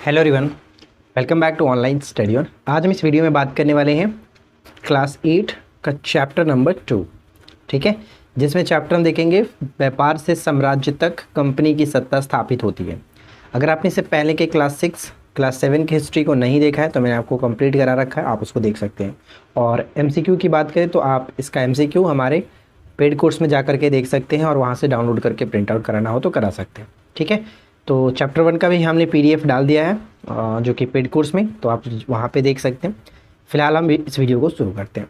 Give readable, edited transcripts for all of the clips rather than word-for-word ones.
Hello everyone, welcome back to online study on. आज हम इस वीडियो में बात करने वाले हैं क्लास 8 का चैप्टर नंबर 2, ठीक है, जिसमें चैप्टर हम देखेंगे व्यापार से साम्राज्य तक कंपनी की सत्ता स्थापित होती है। अगर आपने इससे पहले के क्लास 6 क्लास 7 की हिस्ट्री को नहीं देखा है तो मैंने आपको कंप्लीट करा रखा है, आप उसको देख सकते हैं। और MCQ की बात करें तो आप इसका MCQ हमारे पेड कोर्स में जा करके देख सकते हैं और वहाँ से डाउनलोड करके प्रिंट आउट कराना हो तो करा सकते हैं, ठीक है। तो चैप्टर 1 का भी हमने PDF डाल दिया है जो कि पेड कोर्स में, तो आप वहाँ पे देख सकते हैं। फिलहाल हम इस वीडियो को शुरू करते हैं।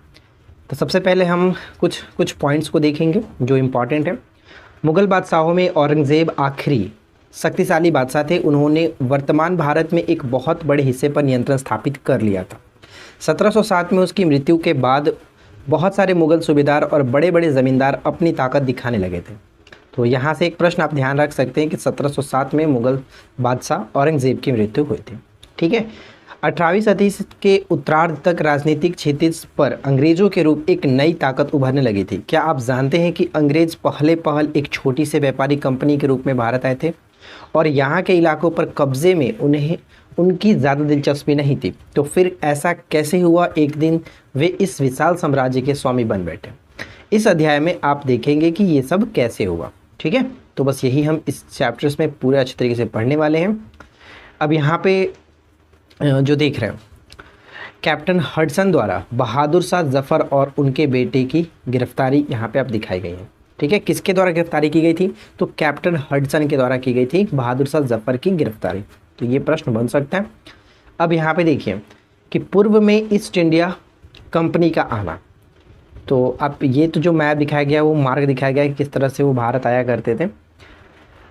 तो सबसे पहले हम कुछ पॉइंट्स को देखेंगे जो इम्पॉर्टेंट है। मुग़ल बादशाहों में औरंगज़ेब आखिरी शक्तिशाली बादशाह थे। उन्होंने वर्तमान भारत में एक बहुत बड़े हिस्से पर नियंत्रण स्थापित कर लिया था। 1707 में उसकी मृत्यु के बाद बहुत सारे मुग़ल सूबेदार और बड़े बड़े ज़मींदार अपनी ताकत दिखाने लगे थे। तो यहाँ से एक प्रश्न आप ध्यान रख सकते हैं कि 1707 में मुग़ल बादशाह औरंगज़ेब की मृत्यु हुई थी, ठीक है। 18वीं सदी के उत्तरार्ध तक राजनीतिक क्षेत्र पर अंग्रेज़ों के रूप एक नई ताकत उभरने लगी थी। क्या आप जानते हैं कि अंग्रेज़ पहल एक छोटी से व्यापारी कंपनी के रूप में भारत आए थे और यहाँ के इलाकों पर कब्जे में उन्हें उनकी ज़्यादा दिलचस्पी नहीं थी। तो फिर ऐसा कैसे हुआ एक दिन वे इस विशाल साम्राज्य के स्वामी बन बैठे। इस अध्याय में आप देखेंगे कि ये सब कैसे हुआ, ठीक है। तो बस यही हम इस चैप्टर्स में पूरे अच्छे तरीके से पढ़ने वाले हैं। अब यहाँ पे जो देख रहे हैं, कैप्टन हडसन द्वारा बहादुर शाह जफ़र और उनके बेटे की गिरफ्तारी यहाँ पे आप दिखाई गई है, ठीक है। किसके द्वारा गिरफ्तारी की गई थी? तो कैप्टन हडसन के द्वारा की गई थी बहादुर शाह जफ़र की गिरफ्तारी। तो ये प्रश्न बन सकता है। अब यहाँ पे देखिए कि पूर्व में ईस्ट इंडिया कंपनी का आना। तो आप ये तो जो मैप दिखाया गया वो मार्ग दिखाया गया है किस तरह से वो भारत आया करते थे।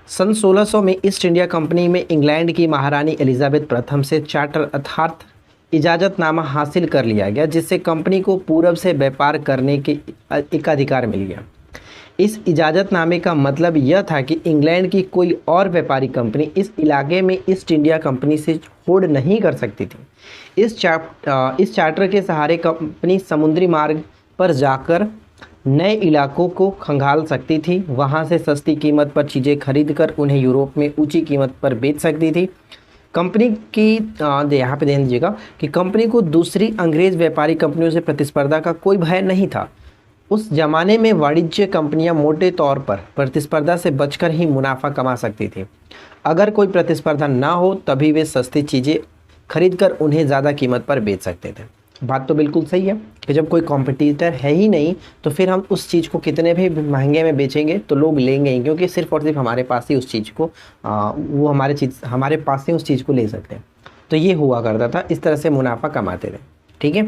सन 1600 में ईस्ट इंडिया कंपनी में इंग्लैंड की महारानी एलिजाबेथ प्रथम से चार्टर अर्थात इजाज़तनामा हासिल कर लिया गया, जिससे कंपनी को पूरब से व्यापार करने के एक अधिकार मिल गया। इस इजाज़तनामे का मतलब यह था कि इंग्लैंड की कोई और व्यापारी कंपनी इस इलाके में ईस्ट इंडिया कंपनी से होड़ नहीं कर सकती थी। इस चार्टर के सहारे कंपनी समुद्री मार्ग पर जाकर नए इलाकों को खंगाल सकती थी, वहां से सस्ती कीमत पर चीज़ें खरीदकर उन्हें यूरोप में ऊंची कीमत पर बेच सकती थी। कंपनी की यहाँ पे ध्यान दीजिएगा कि कंपनी को दूसरी अंग्रेज़ व्यापारी कंपनियों से प्रतिस्पर्धा का कोई भय नहीं था। उस ज़माने में वाणिज्य कंपनियां मोटे तौर पर प्रतिस्पर्धा से बचकर ही मुनाफा कमा सकती थी। अगर कोई प्रतिस्पर्धा ना हो तभी वे सस्ती चीज़ें खरीदकर उन्हें ज़्यादा कीमत पर बेच सकते थे। बात तो बिल्कुल सही है कि जब कोई कॉम्पिटिटर है ही नहीं तो फिर हम उस चीज़ को कितने भी महंगे में बेचेंगे तो लोग लेंगे ही, क्योंकि सिर्फ और सिर्फ हमारे पास ही उस चीज़ को वो हमारे पास ही उस चीज़ को ले सकते हैं। तो ये हुआ करता था, इस तरह से मुनाफा कमाते थे, ठीक है।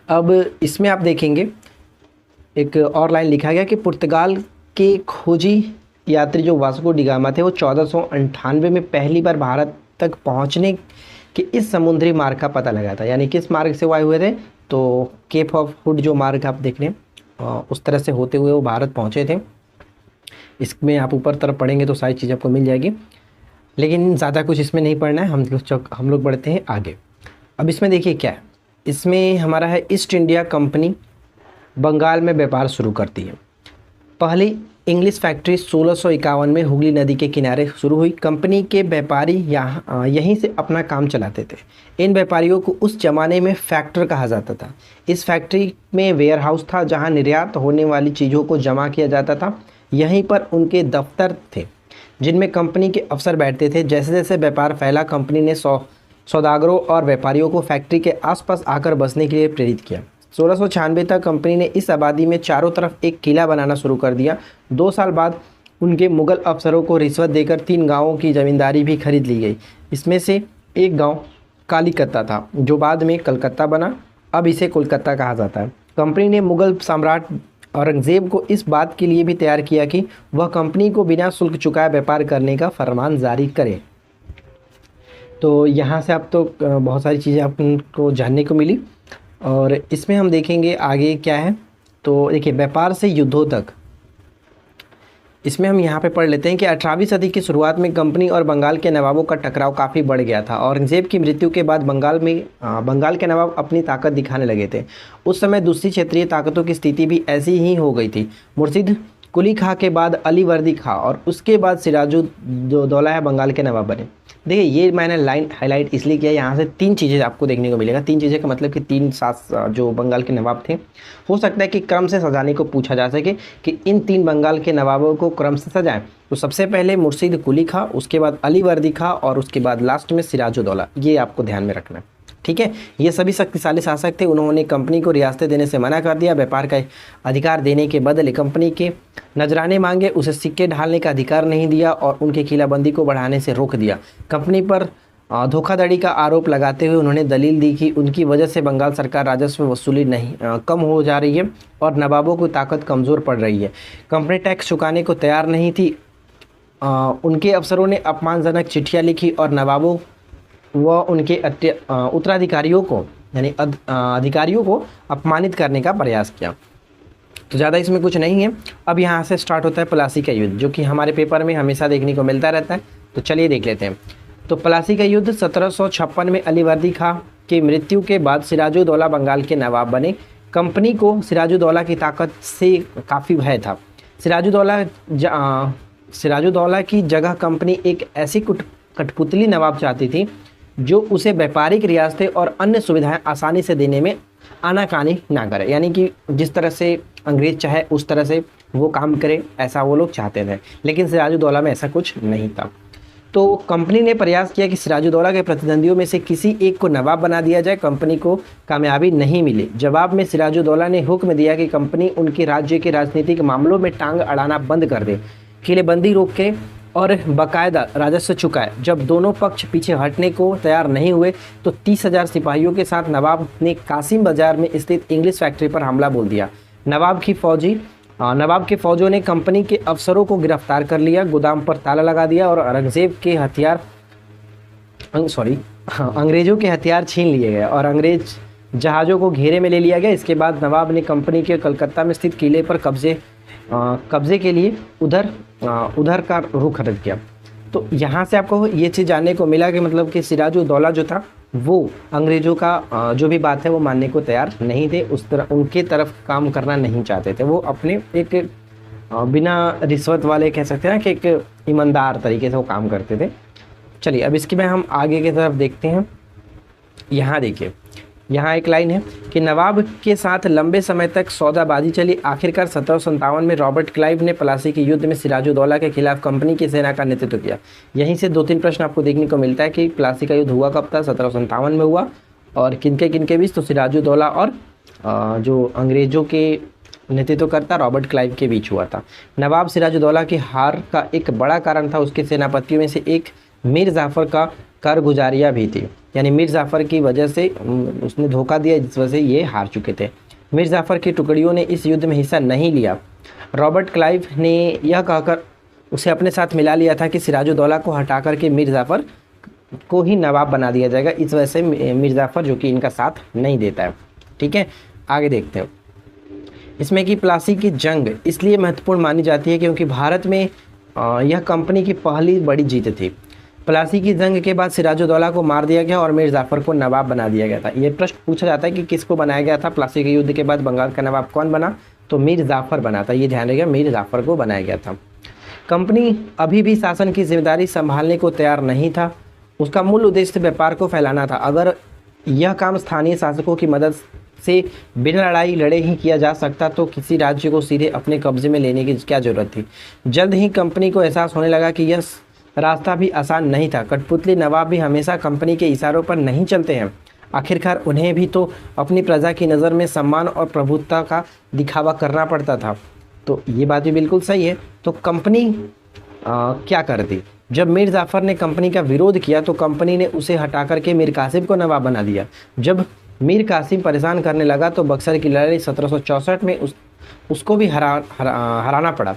अब इसमें आप देखेंगे एक और लाइन लिखा गया कि पुर्तगाल के खोजी यात्री जो वास्को डी गामा थे वो 1498 में पहली बार भारत तक पहुँचने कि इस समुद्री मार्ग का पता लगा था। यानी किस मार्ग से वो आए हुए थे? तो केप ऑफ हुड जो मार्ग आप देख रहे हैं उस तरह से होते हुए वो भारत पहुंचे थे। इसमें आप ऊपर तरफ पढ़ेंगे तो सारी चीज़ आपको मिल जाएगी, लेकिन ज़्यादा कुछ इसमें नहीं पढ़ना है। हम लोग बढ़ते हैं आगे। अब इसमें देखिए क्या है, इसमें हमारा है ईस्ट इंडिया कंपनी बंगाल में व्यापार शुरू करती है। पहली इंग्लिश फैक्ट्री 1651 में हुगली नदी के किनारे शुरू हुई। कंपनी के व्यापारी यहीं से अपना काम चलाते थे। इन व्यापारियों को उस ज़माने में फैक्टर कहा जाता था। इस फैक्ट्री में वेयर हाउस था जहां निर्यात होने वाली चीज़ों को जमा किया जाता था। यहीं पर उनके दफ्तर थे जिनमें कंपनी के अफसर बैठते थे। जैसे जैसे व्यापार फैला कंपनी ने सौदागरों और व्यापारियों को फैक्ट्री के आसपास आकर बसने के लिए प्रेरित किया। 1696 तक कंपनी ने इस आबादी में चारों तरफ एक किला बनाना शुरू कर दिया। 2 साल बाद उनके मुग़ल अफसरों को रिश्वत देकर 3 गांवों की ज़मींदारी भी खरीद ली गई। इसमें से एक गांव कालीकत्ता था जो बाद में कलकत्ता बना, अब इसे कोलकाता कहा जाता है। कंपनी ने मुग़ल सम्राट औरंगज़ेब को इस बात के लिए भी तैयार किया कि वह कंपनी को बिना शुल्क चुकाए व्यापार करने का फरमान जारी करे। तो यहाँ से आप तो बहुत सारी चीज़ें आपको जानने को मिली। और इसमें हम देखेंगे आगे क्या है। तो देखिए व्यापार से युद्धों तक, इसमें हम यहाँ पे पढ़ लेते हैं कि 18वीं सदी की शुरुआत में कंपनी और बंगाल के नवाबों का टकराव काफ़ी बढ़ गया था। औरंगज़ेब की मृत्यु के बाद बंगाल के नवाब अपनी ताकत दिखाने लगे थे। उस समय दूसरी क्षेत्रीय ताकतों की स्थिति भी ऐसी ही हो गई थी। मुर्शिद कुली खां के बाद अली वर्दी खां और उसके बाद सिराजुद्दौला है बंगाल के नवाब बने। देखिए ये मैंने लाइन हाईलाइट इसलिए किया, यहाँ से 3 चीज़ें आपको देखने को मिलेगा। 3 चीज़ें का मतलब कि 3 जो बंगाल के नवाब थे, हो सकता है कि क्रम से सजाने को पूछा जा सके कि इन 3 बंगाल के नवाबों को क्रम से सजाएं। तो सबसे पहले मुर्शीद कुली खां, उसके बाद अली वर्दी खां और उसके बाद लास्ट में सिराजुद्दौला। ये आपको ध्यान में रखना है, ठीक है। ये सभी शक्तिशाली शासक थे। उन्होंने कंपनी को रियासतें देने से मना कर दिया, व्यापार का अधिकार देने के बदले कंपनी के नजराने मांगे, उसे सिक्के ढालने का अधिकार नहीं दिया और उनकी खिलाबंदी को बढ़ाने से रोक दिया। कंपनी पर धोखाधड़ी का आरोप लगाते हुए उन्होंने दलील दी कि उनकी वजह से बंगाल सरकार राजस्व वसूली नहीं कम हो जा रही है और नवाबों की ताकत कमज़ोर पड़ रही है। कंपनी टैक्स चुकाने को तैयार नहीं थी। उनके अफसरों ने अपमानजनक चिट्ठियाँ लिखी और नवाबों व उनके उत्तराधिकारियों को यानी अधिकारियों को अपमानित करने का प्रयास किया। तो ज़्यादा इसमें कुछ नहीं है। अब यहाँ से स्टार्ट होता है प्लासी का युद्ध, जो कि हमारे पेपर में हमेशा देखने को मिलता रहता है। तो चलिए देख लेते हैं। तो प्लासी का युद्ध 1756 में अली वर्दी खां की मृत्यु के बाद सिराजुद्दौला बंगाल के नवाब बने। कंपनी को सिराजुद्दौला की ताकत से काफ़ी भय था। सिराजुद्दौला की जगह कंपनी एक ऐसी कठपुतली नवाब चाहती थी जो उसे व्यापारिक रियासतें और अन्य सुविधाएं आसानी से देने में आनाकानी ना करे, यानी कि जिस तरह से अंग्रेज चाहे उस तरह से वो काम करे, ऐसा वो लोग चाहते थे। लेकिन सिराजुद्दौला में ऐसा कुछ नहीं था। तो कंपनी ने प्रयास किया कि सिराजुद्दौला के प्रतिद्वंदियों में से किसी एक को नवाब बना दिया जाए। कंपनी को कामयाबी नहीं मिली। जवाब में सिराजुद्दौला ने हुक्म दिया कि कंपनी उनके राज्य के राजनीतिक मामलों में टांग अड़ाना बंद कर दे, किलेबंदी रोके और बाकायदा राजस्व चुकाए। जब दोनों पक्ष पीछे हटने को तैयार नहीं हुए तो 30,000 सिपाहियों के साथ नवाब ने कासिम बाजार में स्थित इंग्लिश फैक्ट्री पर हमला बोल दिया। नवाब के फौजों ने कंपनी के अफसरों को गिरफ्तार कर लिया, गोदाम पर ताला लगा दिया और अंग्रेजों के हथियार छीन लिए गए और अंग्रेज जहाज़ों को घेरे में ले लिया गया। इसके बाद नवाब ने कंपनी के कलकत्ता में स्थित किले पर कब्जे के लिए उधर का रुख रख किया। तो यहाँ से आपको ये चीज़ जानने को मिला कि मतलब कि सिराजुद्दौला जो था वो अंग्रेज़ों का जो भी बात है वो मानने को तैयार नहीं थे, उस तरह उनके तरफ काम करना नहीं चाहते थे। वो अपने एक बिना रिश्वत वाले कह सकते हैं ना कि एक ईमानदार तरीके से वो काम करते थे। चलिए अब इसकी में हम आगे की तरफ देखते हैं। यहाँ देखिए, यहाँ एक लाइन है कि नवाब के साथ लंबे समय तक सौदाबाजी चली। आखिरकार 1757 में रॉबर्ट क्लाइव ने प्लासी के युद्ध में सिराजुद्दौला के खिलाफ कंपनी की सेना का नेतृत्व किया। यहीं से 2-3 प्रश्न आपको देखने को मिलता है कि प्लासी का युद्ध हुआ कब था, 1757 में हुआ और किनके बीच, तो सिराजुद्दौला और जो अंग्रेज़ों के नेतृत्वकर्ता रॉबर्ट क्लाइव के बीच हुआ था। नवाब सिराजुद्दौला की हार का एक बड़ा कारण था उसके सेनापतियों में से एक मीर जाफ़र का कारगुजारियाँ भी थी, यानी मीर जाफ़र की वजह से उसने धोखा दिया, जिस वजह से ये हार चुके थे। मीर जाफ़र की टुकड़ियों ने इस युद्ध में हिस्सा नहीं लिया। रॉबर्ट क्लाइव ने यह कहकर उसे अपने साथ मिला लिया था कि सिराजुद्दौला को हटाकर के मीर जाफ़र को ही नवाब बना दिया जाएगा। इस वजह से मीर जाफ़र जो कि इनका साथ नहीं देता है। ठीक है, आगे देखते हैं। इसमें कि प्लासी की जंग इसलिए महत्वपूर्ण मानी जाती है क्योंकि भारत में यह कंपनी की पहली बड़ी जीत थी। प्लासी की जंग के बाद सिराजुद्दौला को मार दिया गया और मीर जाफ़र को नवाब बना दिया गया था। ये प्रश्न पूछा जाता है कि किसको बनाया गया था। प्लासी के युद्ध के बाद बंगाल का नवाब कौन बना, तो मीर जाफ़र बना था। ये ध्यान रखिएगा, मीर जाफ़र को बनाया गया था। कंपनी अभी भी शासन की जिम्मेदारी संभालने को तैयार नहीं था। उसका मूल उद्देश्य व्यापार को फैलाना था। अगर यह काम स्थानीय शासकों की मदद से बिना लड़ाई लड़े ही किया जा सकता तो किसी राज्य को सीधे अपने कब्जे में लेने की क्या जरूरत थी। जल्द ही कंपनी को एहसास होने लगा कि यह रास्ता भी आसान नहीं था। कठपुतली नवाब भी हमेशा कंपनी के इशारों पर नहीं चलते हैं। आखिरकार उन्हें भी तो अपनी प्रजा की नज़र में सम्मान और प्रभुत्व का दिखावा करना पड़ता था। तो ये बात भी बिल्कुल सही है। तो कंपनी क्या करती, जब मीर जाफ़र ने कंपनी का विरोध किया तो कंपनी ने उसे हटा करके मीर कासिम को नवाब बना दिया। जब मीर कासिम परेशान करने लगा तो बक्सर की लड़ाई 1764 में उसको भी हराना पड़ा।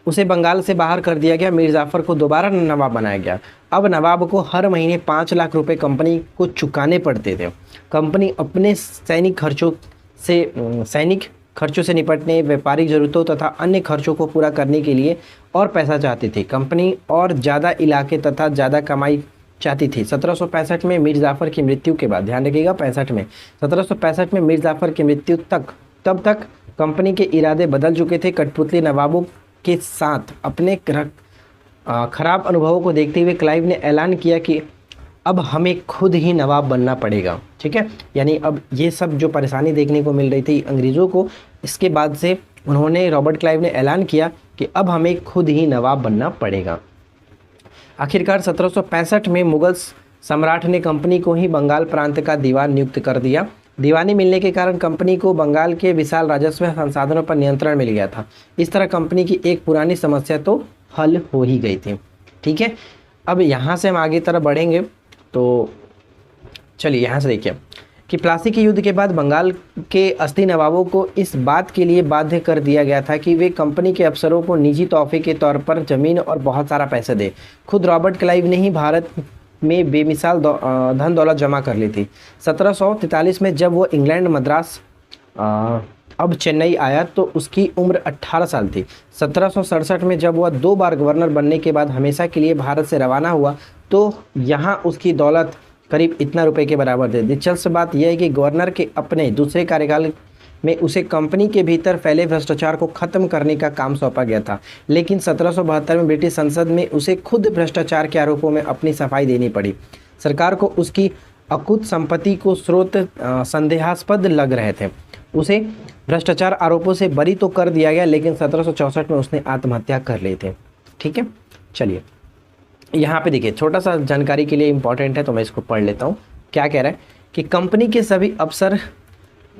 उसे बंगाल से बाहर कर दिया गया। मीर जाफ़र को दोबारा नवाब बनाया गया। अब नवाब को हर महीने 5 लाख रुपए कंपनी को चुकाने पड़ते थे। कंपनी अपने सैनिक खर्चों से निपटने, व्यापारिक ज़रूरतों तथा अन्य खर्चों को पूरा करने के लिए और पैसा चाहती थी। कंपनी और ज़्यादा इलाके तथा ज़्यादा कमाई चाहती थी। 1765 में मीर जाफ़र की मृत्यु के बाद, ध्यान रखिएगा 1765 में मीर जाफ़र की मृत्यु तब तक कंपनी के इरादे बदल चुके थे। कठपुतली नवाबों के साथ अपने खराब अनुभवों को देखते हुए क्लाइव ने ऐलान किया कि अब हमें खुद ही नवाब बनना पड़ेगा। ठीक है, यानी अब ये सब जो परेशानी देखने को मिल रही थी अंग्रेज़ों को, इसके बाद से उन्होंने रॉबर्ट क्लाइव ने ऐलान किया कि अब हमें खुद ही नवाब बनना पड़ेगा। आखिरकार 1765 में मुगल सम्राट ने कंपनी को ही बंगाल प्रांत का दीवान नियुक्त कर दिया। दीवानी मिलने के कारण कंपनी को बंगाल के विशाल राजस्व संसाधनों पर नियंत्रण मिल गया था। इस तरह कंपनी की एक पुरानी समस्या तो हल हो ही गई थी। ठीक है, अब यहाँ से हम आगे तरफ बढ़ेंगे तो चलिए यहाँ से देखिए कि प्लासी के युद्ध के बाद बंगाल के अस्थि नवाबों को इस बात के लिए बाध्य कर दिया गया था कि वे कंपनी के अफसरों को निजी तोहफे के तौर पर ज़मीन और बहुत सारा पैसे दे। खुद रॉबर्ट क्लाइव ने ही भारत में बेमिसाल धन दौलत जमा कर ली थी। 1743 में जब वो इंग्लैंड मद्रास अब चेन्नई आया तो उसकी उम्र 18 साल थी। 1767 में जब वह 2 बार गवर्नर बनने के बाद हमेशा के लिए भारत से रवाना हुआ तो यहाँ उसकी दौलत करीब इतना रुपए के बराबर थी। दिलचस्प बात यह है कि गवर्नर के अपने दूसरे कार्यकाल में उसे कंपनी के भीतर फैले भ्रष्टाचार को खत्म करने का काम सौंपा गया था, लेकिन 1772 में ब्रिटिश संसद में उसे खुद भ्रष्टाचार के आरोपों में अपनी सफाई देनी पड़ी। सरकार को उसकी अकुत संपत्ति को स्रोत संदेहास्पद लग रहे थे। उसे भ्रष्टाचार आरोपों से बरी तो कर दिया गया, लेकिन 1764 में उसने आत्महत्या कर ली थी। ठीक है, चलिए यहाँ पे देखिए छोटा सा जानकारी के लिए इम्पॉर्टेंट है तो मैं इसको पढ़ लेता हूँ। क्या कह रहा है कि कंपनी के सभी अफसर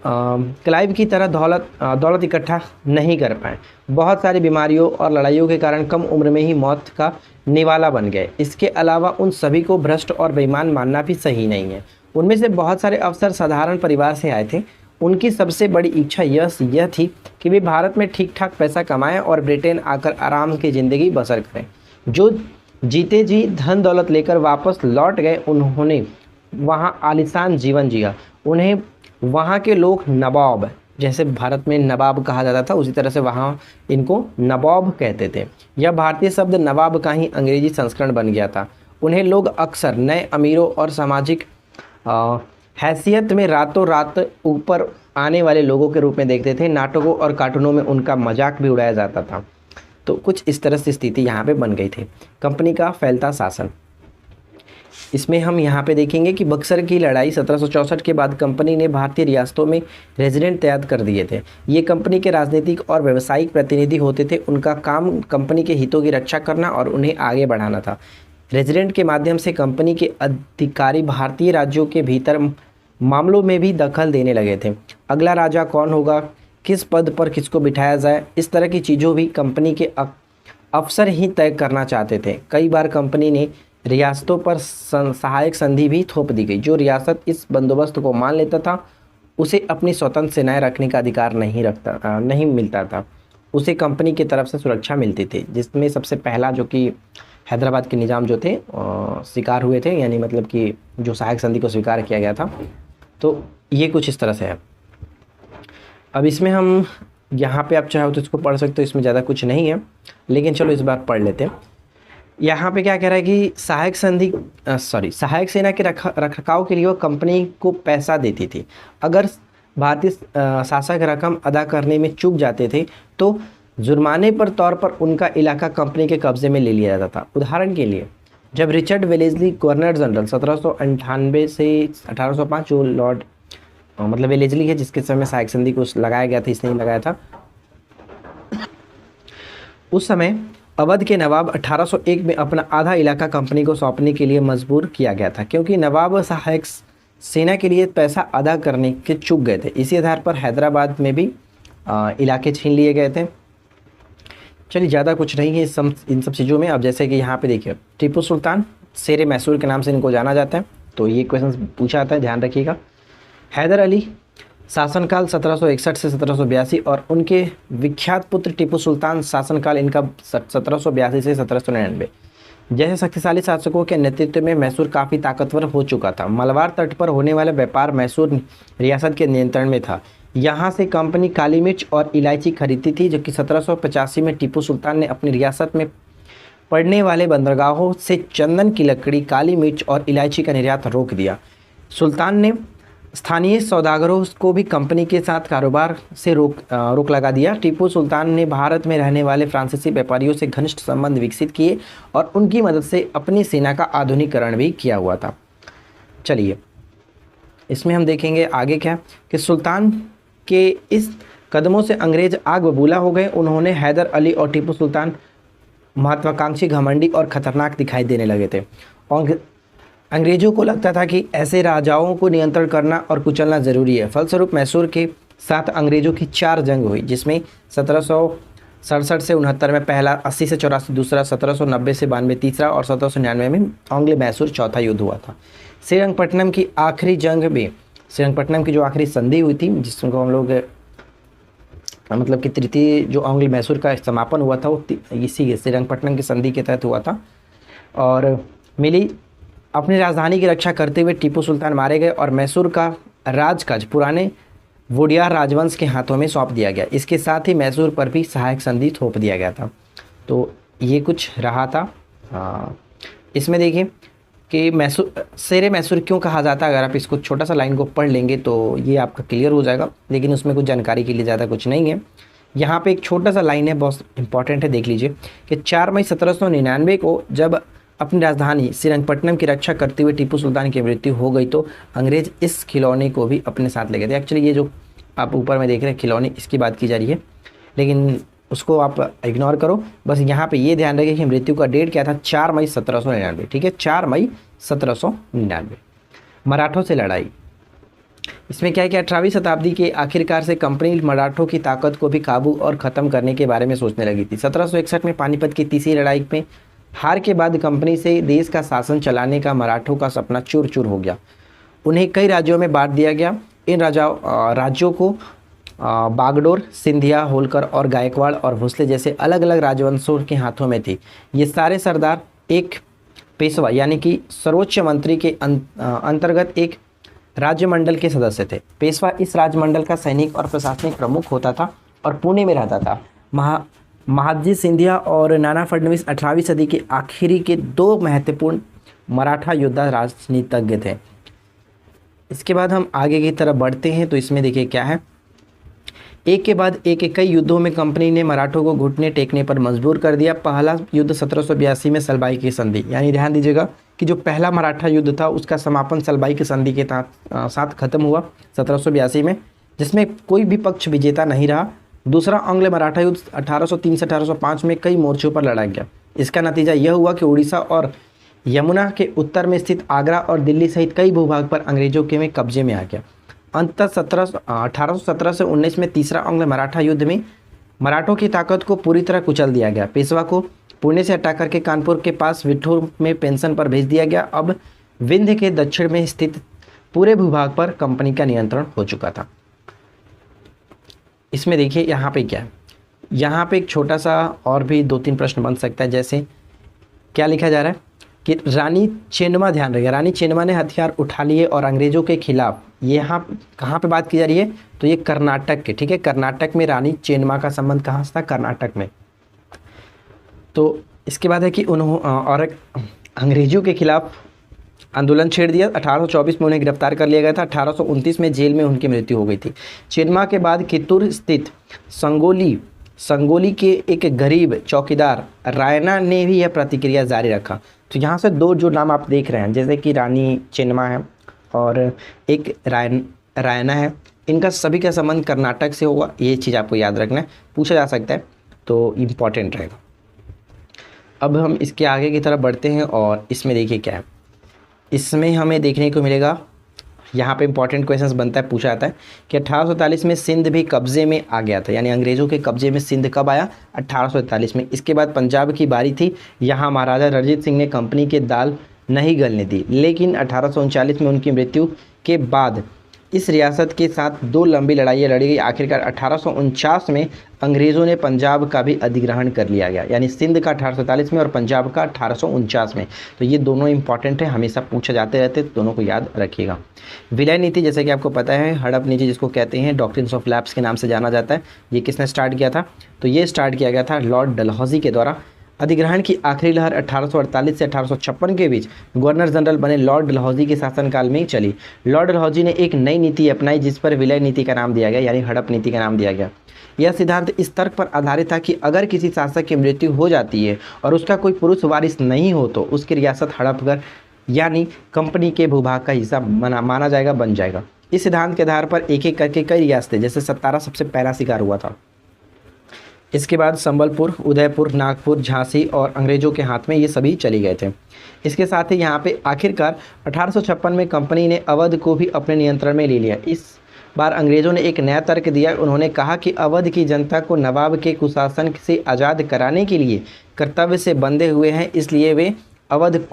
क्लाइव की तरह दौलत इकट्ठा नहीं कर पाए। बहुत सारी बीमारियों और लड़ाइयों के कारण कम उम्र में ही मौत का निवाला बन गए। इसके अलावा उन सभी को भ्रष्ट और बेईमान मानना भी सही नहीं है। उनमें से बहुत सारे अफसर साधारण परिवार से आए थे। उनकी सबसे बड़ी इच्छा यह थी कि वे भारत में ठीक ठाक पैसा कमाएं और ब्रिटेन आकर आराम की ज़िंदगी बसर करें। जो जीते जी धन दौलत लेकर वापस लौट गए, उन्होंने वहाँ आलीशान जीवन जिया। उन्हें वहाँ के लोग नवाब, जैसे भारत में नवाब कहा जाता था उसी तरह से वहाँ इनको नवाब कहते थे। यह भारतीय शब्द नवाब का ही अंग्रेजी संस्करण बन गया था। उन्हें लोग अक्सर नए अमीरों और सामाजिक हैसियत में रातों रात ऊपर आने वाले लोगों के रूप में देखते थे। नाटकों और कार्टूनों में उनका मजाक भी उड़ाया जाता था। तो कुछ इस तरह से स्थिति यहाँ पे बन गई थी। कंपनी का फैलता शासन, इसमें हम यहाँ पे देखेंगे कि बक्सर की लड़ाई 1764 के बाद कंपनी ने भारतीय रियासतों में रेजिडेंट तैयार कर दिए थे। ये कंपनी के राजनीतिक और व्यावसायिक प्रतिनिधि होते थे। उनका काम कंपनी के हितों की रक्षा करना और उन्हें आगे बढ़ाना था। रेजिडेंट के माध्यम से कंपनी के अधिकारी भारतीय राज्यों के भीतर मामलों में भी दखल देने लगे थे। अगला राजा कौन होगा, किस पद पर किसको बिठाया जाए, इस तरह की चीज़ों भी कंपनी के अफसर ही तय करना चाहते थे। कई बार कंपनी ने रियासतों पर सहायक संधि भी थोप दी गई। जो रियासत इस बंदोबस्त को मान लेता था उसे अपनी स्वतंत्र सेनाएं रखने का अधिकार नहीं मिलता था। उसे कंपनी की तरफ से सुरक्षा मिलती थी, जिसमें सबसे पहला जो कि हैदराबाद के निज़ाम जो थे स्वीकार हुए थे, यानी मतलब कि जो सहायक संधि को स्वीकार किया गया था। तो ये कुछ इस तरह से है। अब इसमें हम यहाँ पे आप चाहो तो इसको पढ़ सकते हो, इसमें ज़्यादा कुछ नहीं है, लेकिन चलो इस बार पढ़ लेते हैं। यहाँ पे क्या कह रहा है कि सहायक सेना के रखरखाव के लिए वो कंपनी को पैसा देती थी। अगर भारतीय शासक रकम अदा करने में चूक जाते थे तो जुर्माने पर तौर पर उनका इलाका कंपनी के कब्जे में ले लिया जाता था। उदाहरण के लिए जब रिचर्ड वेलेस्ली गवर्नर जनरल 1798 से 1805, जो लॉर्ड मतलब वेलेस्ली है जिसके समय सहायक संधि को लगाया गया था, इसने ही लगाया था, उस समय अवध के नवाब 1801 में अपना आधा इलाका कंपनी को सौंपने के लिए मजबूर किया गया था, क्योंकि नवाब सहायक सेना के लिए पैसा अदा करने के चूक गए थे। इसी आधार पर हैदराबाद में भी इलाके छीन लिए गए थे। चलिए ज़्यादा कुछ नहीं है इन सब चीज़ों में। अब जैसे कि यहाँ पे देखिए टीपू सुल्तान शेर मैसूर के नाम से इनको जाना जाता है, तो ये क्वेश्चन पूछा जाता है, ध्यान रखिएगा। हैदर अली शासनकाल 1761 से 1782 और उनके विख्यात पुत्र टीपू सुल्तान शासनकाल इनका 1782 से 1799। जैसे शक्तिशाली शासकों के नेतृत्व में मैसूर काफ़ी ताकतवर हो चुका था। मलबार तट पर होने वाला व्यापार मैसूर रियासत के नियंत्रण में था। यहाँ से कंपनी काली मिर्च और इलायची खरीदती थी, जो कि 1785 में टीपू सुल्तान ने अपनी रियासत में पड़ने वाले बंदरगाहों से चंदन की लकड़ी, काली मिर्च और इलायची का निर्यात रोक दिया। सुल्तान ने स्थानीय सौदागरों को भी कंपनी के साथ कारोबार से रोक लगा दिया। टीपू सुल्तान ने भारत में रहने वाले फ्रांसीसी व्यापारियों से घनिष्ठ संबंध विकसित किए और उनकी मदद से अपनी सेना का आधुनिकीकरण भी किया हुआ था। चलिए इसमें हम देखेंगे आगे क्या कि सुल्तान के इस कदमों से अंग्रेज आग बबूला हो गए। उन्होंने हैदर अली और टीपू सुल्तान महत्वाकांक्षी, घमंडी और खतरनाक दिखाई देने लगे थे। और अंग्रेजों को लगता था कि ऐसे राजाओं को नियंत्रण करना और कुचलना ज़रूरी है। फलस्वरूप मैसूर के साथ अंग्रेजों की 4 जंग हुई, जिसमें 1767 से 69 में पहला, 80 से 84 दूसरा, 1790 से 92 तीसरा और 1799 में आंग्ल मैसूर चौथा युद्ध हुआ था। श्रीरंगपट्टनम की आखिरी जंग में, श्रीरंगपट्टनम की जो आखिरी संधि हुई थी, जिसको हम लोग मतलब कि तृतीय जो आंग्ल मैसूर का समापन हुआ था, वो इसी श्रीरंगपट्टनम की संधि के तहत हुआ था। और मिली अपनी राजधानी की रक्षा करते हुए टीपू सुल्तान मारे गए और मैसूर का राजकाज पुराने वोडियार राजवंश के हाथों में सौंप दिया गया। इसके साथ ही मैसूर पर भी सहायक संधि थोप दिया गया था। तो ये कुछ रहा था। इसमें देखिए कि मैसूर, शेरे मैसूर क्यों कहा जाता है, अगर आप इसको छोटा सा लाइन को पढ़ लेंगे तो ये आपका क्लियर हो जाएगा, लेकिन उसमें कुछ जानकारी के लिए ज़्यादा कुछ नहीं है। यहाँ पे एक छोटा सा लाइन है, बहुत इंपॉर्टेंट है, देख लीजिए कि 4 मई 1799 को जब अपनी राजधानी श्रीरंगपट्टनम की रक्षा करते हुए टीपू सुल्तान की मृत्यु हो गई तो अंग्रेज इस खिलौने को भी अपने साथ ले गए थे। एक्चुअली ये जो आप ऊपर में देख रहे हैं खिलौने, इसकी बात की जा रही है, लेकिन उसको आप इग्नोर करो। बस यहाँ पे ये ध्यान रखें कि मृत्यु का डेट क्या था, 4 मई 1799। ठीक है, 4 मई 1799। मराठों से लड़ाई, इसमें क्या है कि 18वीं शताब्दी के आखिरकार से कंपनी मराठों की ताकत को भी काबू और ख़त्म करने के बारे में सोचने लगी थी। 1761 में पानीपत की तीसरी लड़ाई में हार के बाद कंपनी से देश का शासन चलाने का मराठों का सपना चूर चूर हो गया। उन्हें कई राज्यों में बांट दिया गया। इन राज्यों को बागडोर, सिंधिया, होलकर और गायकवाड़ और भोसले जैसे अलग अलग राजवंशों के हाथों में थी। ये सारे सरदार एक पेशवा यानी कि सर्वोच्च मंत्री के अंतर्गत एक राज्यमंडल के सदस्य थे। पेशवा इस राज्यमंडल का सैनिक और प्रशासनिक प्रमुख होता था और पुणे में रहता था। महादजी सिंधिया और नाना फडणवीस 18वीं सदी के आखिरी के 2 महत्वपूर्ण मराठा योद्धा राजनीतिज्ञ थे। इसके बाद हम आगे की तरफ बढ़ते हैं तो इसमें देखिए क्या है, एक के बाद एक कई युद्धों में कंपनी ने मराठों को घुटने टेकने पर मजबूर कर दिया। पहला युद्ध 1782 में सलबाई की संधि, यानी ध्यान दीजिएगा कि जो पहला मराठा युद्ध था उसका समापन सलबाई की संधि के साथ खत्म हुआ 1782 में, जिसमें कोई भी पक्ष विजेता नहीं रहा। दूसरा आंग्ल मराठा युद्ध 1803 से 1805 में कई मोर्चों पर लड़ा गया। इसका नतीजा यह हुआ कि उड़ीसा और यमुना के उत्तर में स्थित आगरा और दिल्ली सहित कई भूभाग पर अंग्रेजों के में कब्जे में आ गया। अंततः 1817 से 19 में तीसरा आंग्ल मराठा युद्ध में मराठों की ताकत को पूरी तरह कुचल दिया गया। पेशवा को पुणे से हटा करके कानपुर के पास विठूर में पेंशन पर भेज दिया गया। अब विंध्य के दक्षिण में स्थित पूरे भूभाग पर कंपनी का नियंत्रण हो चुका था। इसमें देखिए यहाँ पे क्या है, यहाँ पे एक छोटा सा और भी 2-3 प्रश्न बन सकता है। जैसे क्या लिखा जा रहा है कि रानी चेन्नम्मा, ध्यान रखिए, रानी चेन्नम्मा ने हथियार उठा लिए और अंग्रेजों के खिलाफ, यहाँ कहाँ पे बात की जा रही है, तो ये कर्नाटक के, ठीक है, कर्नाटक में रानी चेन्नम्मा का संबंध कहाँ से था, कर्नाटक में। तो इसके बाद है कि और अंग्रेजों के खिलाफ आंदोलन छेड़ दिया। 1824 में उन्हें गिरफ्तार कर लिया गया था। 1829 में जेल में उनकी मृत्यु हो गई थी। चेन्नम्मा के बाद कित्तूर स्थित संगोली के एक गरीब चौकीदार रायना ने भी यह प्रतिक्रिया जारी रखा। तो यहाँ से 2 जो नाम आप देख रहे हैं, जैसे कि रानी चेन्नम्मा है और एक रायना है, इनका सभी का संबंध कर्नाटक से होगा। ये चीज़ आपको याद रखना है, पूछा जा सकता है, तो इम्पॉर्टेंट रहेगा। अब हम इसके आगे की तरफ बढ़ते हैं और इसमें देखिए क्या है, इसमें हमें देखने को मिलेगा, यहाँ पे इंपॉर्टेंट क्वेश्चंस बनता है, पूछा जाता है कि 1843 में सिंध भी कब्जे में आ गया था, यानी अंग्रेज़ों के कब्जे में सिंध कब आया, 1843 में। इसके बाद पंजाब की बारी थी। यहाँ महाराजा रणजीत सिंह ने कंपनी के दाल नहीं गलने दी, लेकिन 1839 में उनकी मृत्यु के बाद इस रियासत के साथ 2 लंबी लड़ाइयाँ लड़ी गई। आखिरकार 1849 में अंग्रेज़ों ने पंजाब का भी अधिग्रहण कर लिया गया, यानी सिंध का 1843 में और पंजाब का 1849 में। तो ये दोनों इंपॉर्टेंट है, हमेशा पूछे जाते रहते, दोनों को याद रखिएगा। विलय नीति, जैसे कि आपको पता है, हड़प नीति जिसको कहते हैं, डॉक्ट्रिन्स ऑफ लैप्स के नाम से जाना जाता है, ये किसने स्टार्ट किया था, तो ये स्टार्ट किया गया था लॉर्ड डलहौजी के द्वारा अधिग्रहण की आखिरी लहर 1848 से 1856 के बीच गवर्नर जनरल बने लॉर्ड डलहौजी के शासनकाल में ही चली। लॉर्ड डलहौजी ने एक नई नीति अपनाई जिस पर विलय नीति का नाम दिया गया, यानी हड़प नीति का नाम दिया गया। यह सिद्धांत इस तर्क पर आधारित था कि अगर किसी शासक की मृत्यु हो जाती है और उसका कोई पुरुष वारिस नहीं हो तो उसकी रियासत हड़प कर यानी कंपनी के भूभाग का हिस्सा माना जाएगा, बन जाएगा। इस सिद्धांत के आधार पर एक एक करके कई रियासतें, जैसे सतारा सबसे पहला शिकार हुआ था, इसके बाद संबलपुर, उदयपुर, नागपुर, झांसी और अंग्रेजों के हाथ में ये सभी चली गए थे। इसके साथ ही यहाँ पे आखिरकार 1856 में कंपनी ने अवध को भी अपने नियंत्रण में ले लिया। इस बार अंग्रेजों ने एक नया तर्क दिया। उन्होंने कहा कि अवध की जनता को नवाब के कुशासन से आज़ाद कराने के लिए कर्तव्य से बंधे हुए हैं, इसलिए वे अवध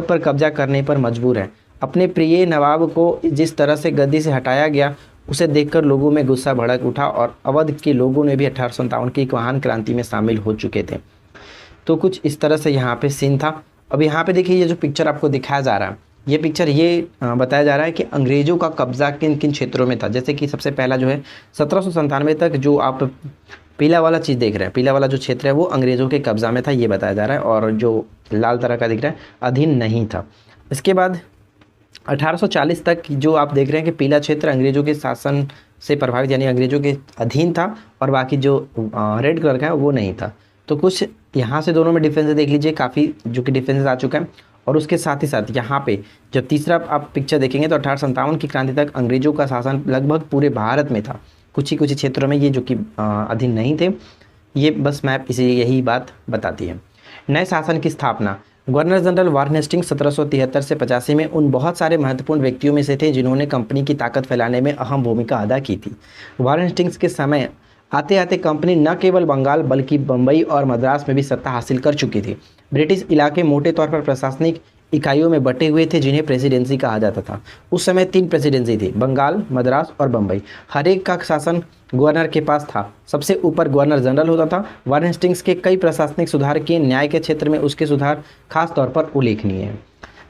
पर कब्जा करने पर मजबूर हैं। अपने प्रिय नवाब को जिस तरह से गद्दी से हटाया गया उसे देखकर लोगों में गुस्सा भड़क उठा और अवध के लोगों ने भी 1857 की एक महान क्रांति में शामिल हो चुके थे। तो कुछ इस तरह से यहाँ पे सीन था। अब यहाँ पे देखिए, ये जो पिक्चर आपको दिखाया जा रहा है, ये पिक्चर ये बताया जा रहा है कि अंग्रेज़ों का कब्जा किन किन क्षेत्रों में था। जैसे कि सबसे पहला जो है 1797 तक जो आप पीला वाला चीज़ देख रहे हैं, पीला वाला जो क्षेत्र है वो अंग्रेज़ों के कब्ज़ा में था, ये बताया जा रहा है। और जो लाल तरह का दिख रहा है अधीन नहीं था। इसके बाद 1840 तक जो आप देख रहे हैं कि पीला क्षेत्र अंग्रेज़ों के शासन से प्रभावित यानी अंग्रेज़ों के अधीन था और बाकी जो रेड कलर का है वो नहीं था। तो कुछ यहाँ से दोनों में डिफरेंस देख लीजिए, काफ़ी जो कि डिफरेंस आ चुका है। और उसके साथ ही साथ यहाँ पे जब तीसरा आप पिक्चर देखेंगे तो 1857 की क्रांति तक अंग्रेज़ों का शासन लगभग पूरे भारत में था। कुछ ही क्षेत्रों में ये जो कि अधीन नहीं थे। ये बस मैप इसे यही बात बताती है। नए शासन की स्थापना। गवर्नर जनरल वारेन हेस्टिंग्स 1773 से 85 में उन बहुत सारे महत्वपूर्ण व्यक्तियों में से थे जिन्होंने कंपनी की ताकत फैलाने में अहम भूमिका अदा की थी। वारेन हेस्टिंग्स के समय आते आते कंपनी न केवल बंगाल बल्कि बम्बई और मद्रास में भी सत्ता हासिल कर चुकी थी। ब्रिटिश इलाके मोटे तौर पर प्रशासनिक इकाइयों में बटे हुए थे जिन्हें प्रेसिडेंसी कहा जाता था। उस समय 3 प्रेसिडेंसी थी, बंगाल, मद्रास और बम्बई। हर एक का शासन गवर्नर के पास था। सबसे ऊपर गवर्नर जनरल होता था। वारेन हेस्टिंग्स के कई प्रशासनिक सुधार किए। न्याय के क्षेत्र में उसके सुधार खास तौर पर उल्लेखनीय है।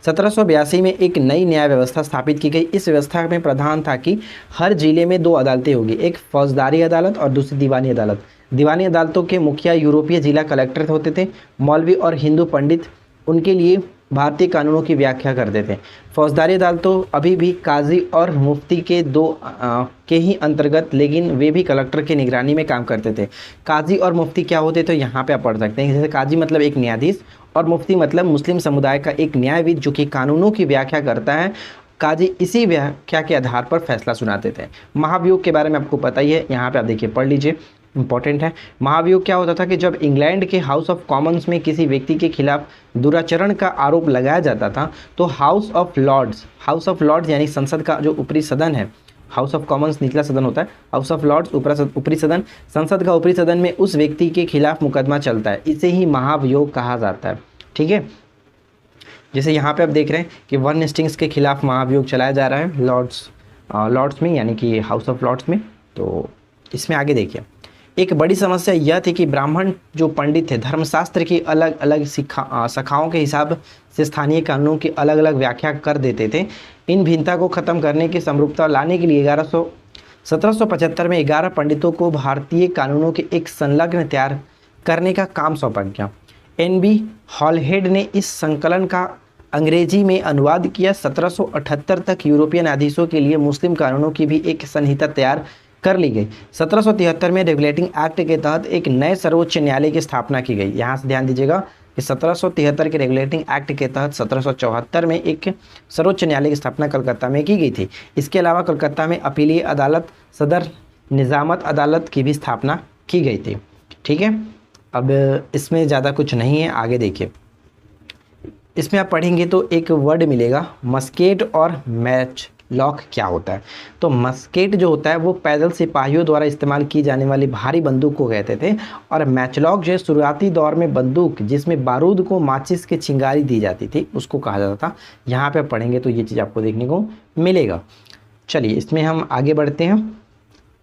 1782 में एक नई न्याय व्यवस्था स्थापित की गई। इस व्यवस्था में प्रावधान था कि हर जिले में 2 अदालतें होगी, एक फौजदारी अदालत और दूसरी दीवानी अदालत। दीवानी अदालतों के मुखिया यूरोपीय जिला कलेक्टर होते थे। मौलवी और हिंदू पंडित उनके लिए भारतीय कानूनों की व्याख्या करते थे। फौजदारी अदालतों अभी भी काजी और मुफ्ती के के ही अंतर्गत, लेकिन वे भी कलेक्टर की निगरानी में काम करते थे। काजी और मुफ्ती क्या होते तो यहाँ पे आप पढ़ सकते हैं। जैसे काजी मतलब एक न्यायाधीश और मुफ्ती मतलब मुस्लिम समुदाय का एक न्यायविद जो कि कानूनों की व्याख्या करता है। काजी इसी व्याख्या के आधार पर फैसला सुनाते थे। महाभियोग के बारे में आपको पता ही है, यहाँ पे आप देखिए पढ़ लीजिए, इंपॉर्टेंट है। महाभियोग क्या होता था कि जब इंग्लैंड के हाउस ऑफ कॉमन्स में किसी व्यक्ति के खिलाफ दुराचरण का आरोप लगाया जाता था तो हाउस ऑफ लॉर्ड्स यानी संसद का जो ऊपरी सदन है, हाउस ऑफ कॉमन्स निचला सदन होता है, हाउस ऑफ लॉर्ड्स ऊपरी सदन, संसद का ऊपरी सदन में उस व्यक्ति के खिलाफ मुकदमा चलता है। इसे ही महाभियोग कहा जाता है। ठीक है, जैसे यहाँ पे आप देख रहे हैं कि वारेन हेस्टिंग्स के खिलाफ महाभियोग चलाया जा रहा है लॉर्ड्स में यानी कि हाउस ऑफ लॉर्ड्स में। तो इसमें आगे देखिए, एक बड़ी समस्या यह थी कि ब्राह्मण जो पंडित थे धर्मशास्त्र की अलग अलग शाखाओं के हिसाब से स्थानीय कानूनों की अलग अलग व्याख्या कर देते थे। इन भिन्नता को खत्म करने की समरूपता लाने के लिए 1775 में 11 पंडितों को भारतीय कानूनों के एक संलग्न तैयार करने का काम सौंपा गया। NB हॉलहेड ने इस संकलन का अंग्रेजी में अनुवाद किया। 1778 तक यूरोपीय न्यायाधीशों के लिए मुस्लिम कानूनों की भी एक संहिता तैयार कर ली गई। 1773 में रेगुलेटिंग एक्ट के तहत एक नए सर्वोच्च न्यायालय की स्थापना की गई। यहाँ से ध्यान दीजिएगा कि 1773 के रेगुलेटिंग एक्ट के तहत 1774 में एक सर्वोच्च न्यायालय की स्थापना कलकत्ता में की गई थी। इसके अलावा कलकत्ता में अपीलीय अदालत, सदर निजामत अदालत की भी स्थापना की गई थी। ठीक है, अब इसमें ज़्यादा कुछ नहीं है, आगे देखिए। इसमें आप पढ़ेंगे तो एक वर्ड मिलेगा मस्केट और मैच लॉक क्या होता है। तो मस्केट जो होता है वो पैदल सिपाहियों द्वारा इस्तेमाल की जाने वाली भारी बंदूक को कहते थे, और मैचलॉक जो है शुरुआती दौर में बंदूक जिसमें बारूद को माचिस के चिंगारी दी जाती थी उसको कहा जाता था। यहाँ पे पढ़ेंगे तो ये चीज़ आपको देखने को मिलेगा। चलिए इसमें हम आगे बढ़ते हैं,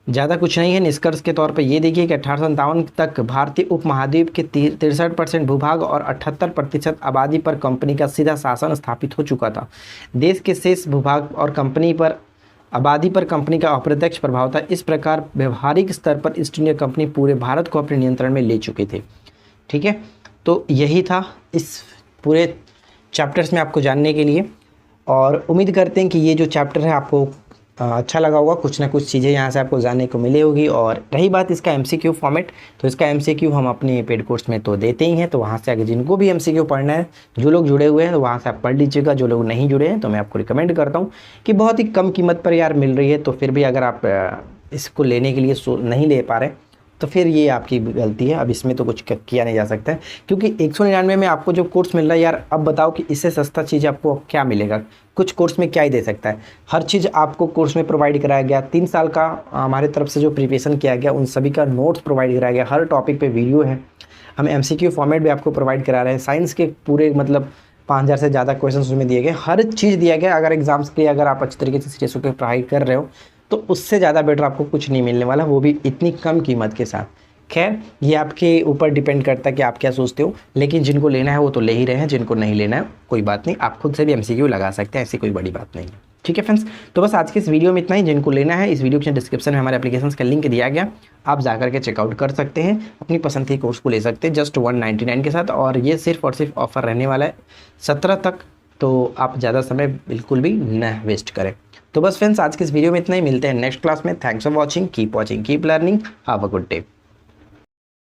ज़्यादा कुछ नहीं है। निष्कर्ष के तौर पर ये देखिए कि 1857 तक भारतीय उपमहाद्वीप के 63% भूभाग और 78% आबादी पर कंपनी का सीधा शासन स्थापित हो चुका था। देश के शेष भूभाग और कंपनी पर आबादी पर कंपनी का अप्रत्यक्ष प्रभाव था। इस प्रकार व्यवहारिक स्तर पर ईस्ट इंडिया कंपनी पूरे भारत को अपने नियंत्रण में ले चुके थे। ठीक है, तो यही था इस पूरे चैप्टर्स में आपको जानने के लिए, और उम्मीद करते हैं कि ये जो चैप्टर है आपको अच्छा लगा होगा, कुछ ना कुछ चीज़ें यहाँ से आपको जानने को मिली होगी। और रही बात इसका एमसीक्यू फॉर्मेट, तो इसका एमसीक्यू हम अपने पेड कोर्स में तो देते ही हैं, तो वहाँ से आगे जिनको भी एमसीक्यू पढ़ना है, जो लोग जुड़े हुए हैं तो वहाँ से आप पढ़ लीजिएगा। जो लोग नहीं जुड़े हैं तो मैं आपको रिकमेंड करता हूँ कि बहुत ही कम कीमत पर यार मिल रही है, तो फिर भी अगर आप इसको लेने के लिए नहीं ले पा रहे तो फिर ये आपकी गलती है। अब इसमें तो कुछ किया नहीं जा सकता है, क्योंकि 199 में आपको जो कोर्स मिल रहा है यार, अब बताओ कि इससे सस्ता चीज़ आपको क्या मिलेगा। कुछ कोर्स में क्या ही दे सकता है, हर चीज़ आपको कोर्स में प्रोवाइड कराया गया। 3 साल का हमारे तरफ से जो प्रिपरेशन किया गया उन सभी का नोट्स प्रोवाइड कराया गया, हर टॉपिक पे वीडियो है, हम एमसीक्यू फॉर्मेट भी आपको प्रोवाइड करा रहे हैं। साइंस के पूरे मतलब 5000 से ज़्यादा क्वेश्चन उसमें दिए गए, हर चीज़ दिया गया। अगर एग्जाम्स के लिए अगर आप अच्छी तरीके से सीरियस होकर पढ़ाई कर रहे हो तो उससे ज़्यादा बेटर आपको कुछ नहीं मिलने वाला, वो भी इतनी कम कीमत के साथ। खैर ये आपके ऊपर डिपेंड करता है कि आप क्या सोचते हो, लेकिन जिनको लेना है वो तो ले ही रहे हैं, जिनको नहीं लेना है कोई बात नहीं, आप खुद से भी एमसीक्यू लगा सकते हैं, ऐसी कोई बड़ी बात नहीं है। ठीक है फ्रेंड्स, तो बस आज के इस वीडियो में इतना ही। जिनको लेना है, इस वीडियो के डिस्क्रिप्शन में हमारे एप्लीकेशन का लिंक दिया गया, आप जाकर के चेकआउट कर सकते हैं, अपनी पसंद के कोर्स को ले सकते हैं जस्ट 199 के साथ। और ये सिर्फ और सिर्फ ऑफर रहने वाला है 17 तक, तो आप ज़्यादा समय बिल्कुल भी न वेस्ट करें। तो बस फ्रेंड्स आज के इस वीडियो में इतना ही, मिलते हैं नेक्स्ट क्लास में। Thanks for watching, keep learning, have a good day.